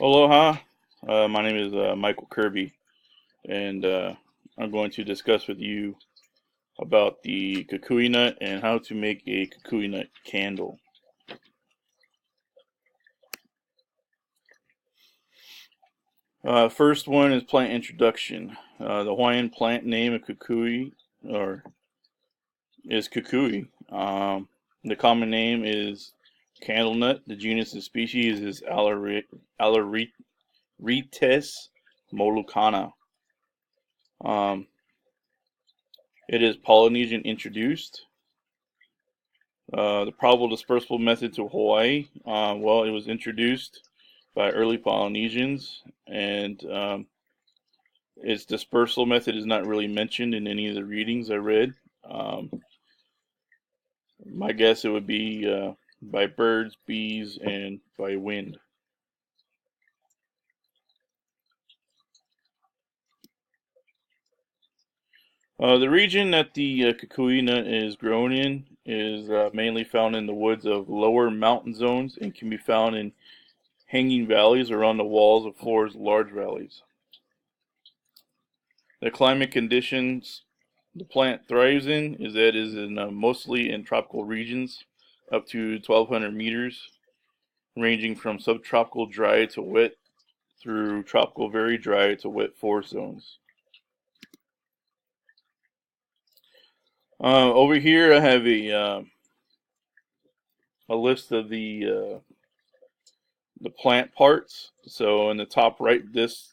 Aloha, my name is Michael Kirby, and I'm going to discuss with you about the kukui nut and how to make a kukui nut candle. First one is plant introduction. The Hawaiian plant name of kukui or is kukui. The common name is candle nut. The genus and species is Alarites molucana. Um, it is Polynesian introduced. The probable dispersal method to Hawaii, well, it was introduced by early Polynesians, and its dispersal method is not really mentioned in any of the readings I read. My guess it would be by birds, bees, and by wind. The region that the kukui nut is grown in is mainly found in the woods of lower mountain zones and can be found in hanging valleys or on the walls of floors of large valleys. The climate conditions the plant thrives in is mostly in tropical regions up to 1,200 meters, ranging from subtropical dry to wet through tropical very dry to wet forest zones. Over here I have a list of the plant parts. So in the top right, this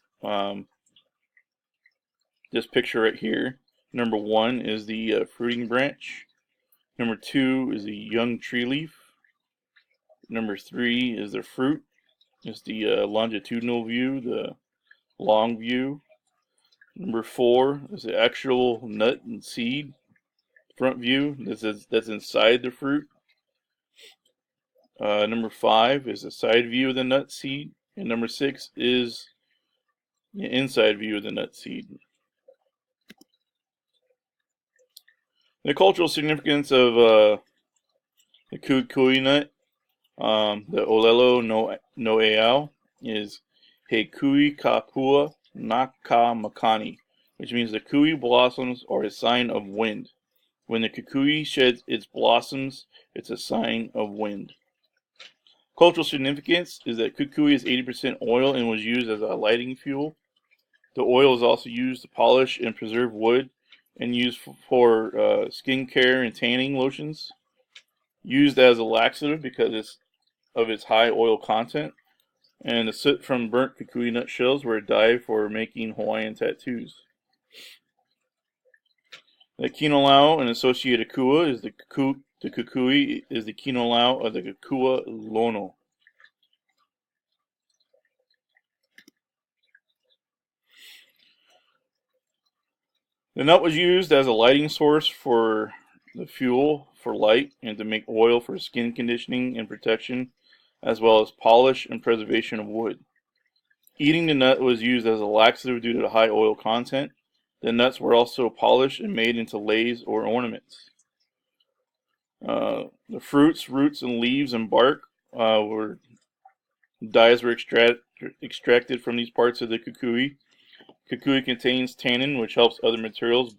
picture right here, number 1 is the fruiting branch. Number 2 is the young tree leaf. Number 3 is the fruit. It's the longitudinal view, the long view. Number 4 is the actual nut and seed front view. That's inside the fruit. Number 5 is the side view of the nut seed, and number 6 is the inside view of the nut seed. The cultural significance of the kukui nut, the olelo no eau, is he kui kapua naka makani, which means the kui blossoms are a sign of wind. When the kukui sheds its blossoms, it's a sign of wind. Cultural significance is that kukui is 80% oil and was used as a lighting fuel. The oil is also used to polish and preserve wood and used for skin care and tanning lotions. Used as a laxative because of its high oil content. And the soot from burnt kukui nut shells were dyed for making Hawaiian tattoos. The kinolau and associated kua is the kukui is the kinolau of the kukua lono. The nut was used as a lighting source for the fuel for light and to make oil for skin conditioning and protection, as well as polish and preservation of wood. Eating the nut was used as a laxative due to the high oil content. The nuts were also polished and made into leis or ornaments. The fruits, roots, and leaves and bark dyes were extracted from these parts of the kukui. Kukui contains tannin, which helps other materials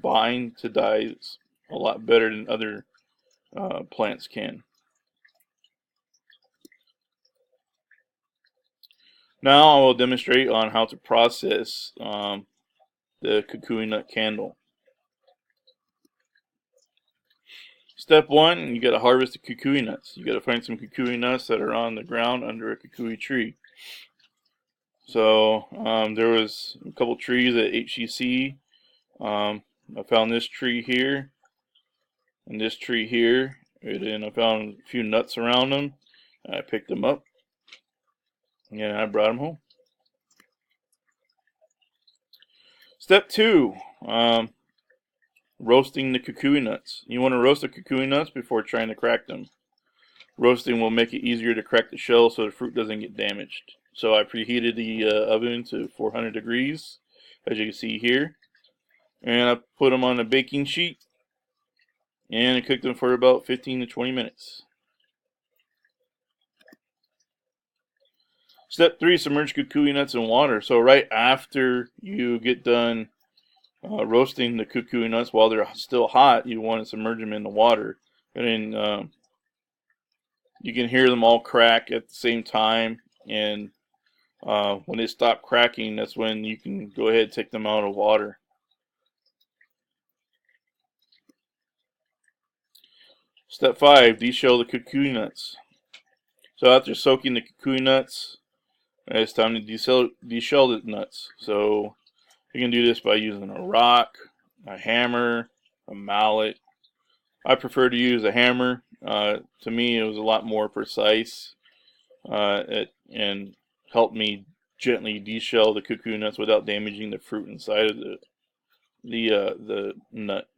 bind to dyes a lot better than other plants can. Now I will demonstrate on how to process the kukui nut candle. Step 1, you got to harvest the kukui nuts. You got to find some kukui nuts that are on the ground under a kukui tree. So there was a couple trees at HCC. I found this tree here and this tree here, and then I found a few nuts around them. I picked them up and I brought them home. Step 2, roasting the kukui nuts. You want to roast the kukui nuts before trying to crack them. Roasting will make it easier to crack the shell so the fruit doesn't get damaged. So I preheated the oven to 400 degrees, as you can see here. And I put them on a baking sheet. And I cooked them for about 15 to 20 minutes. Step 3, submerge kukui nuts in water. So right after you get done roasting the kukui nuts while they're still hot, you want to submerge them in the water. And then you can hear them all crack at the same time. And when they stop cracking, that's when you can go ahead and take them out of water. Step 5, deshell the kukui nuts. So after soaking the kukui nuts, it's time to deshell the nuts. So you can do this by using a rock, a hammer, a mallet. I prefer to use a hammer. To me, it was a lot more precise and helped me gently deshell the kukui nuts without damaging the fruit inside of the nut.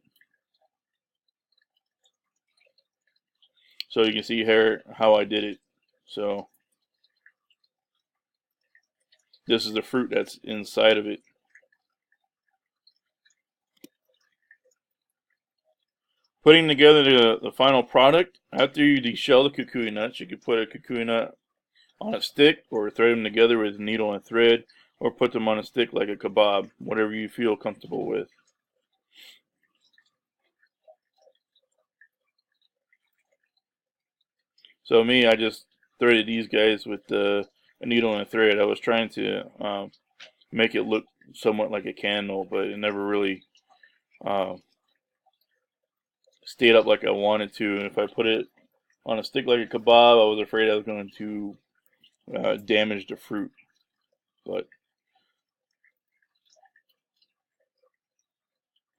So you can see here how I did it. So this is the fruit that's inside of it. Putting together the final product, after you deshell the kukui nuts, you can put a kukui nut on a stick or thread them together with a needle and thread, or put them on a stick like a kebab, whatever you feel comfortable with. So me, I just threaded these guys with a needle and a thread. I was trying to make it look somewhat like a candle, but it never really uh, stayed up like I wanted to. And if I put it on a stick like a kebab, I was afraid I was going to damage the fruit. But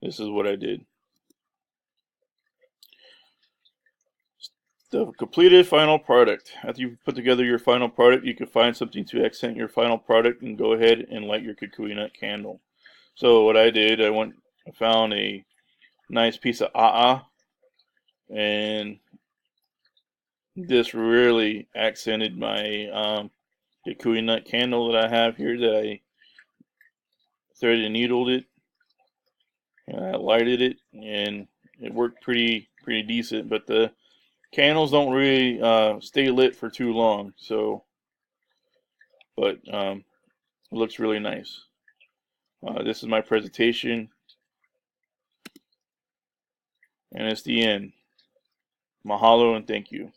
this is what I did. The completed final product. After you've put together your final product, you can find something to accent your final product and go ahead and light your kukui nut candle. So what I did, I found a nice piece of aa, and this really accented my kukui nut candle that I have here, that I threaded and needled it, and I lighted it, and it worked pretty decent. But the candles don't really stay lit for too long, so but it looks really nice. This is my presentation, and it's the end. Mahalo and thank you.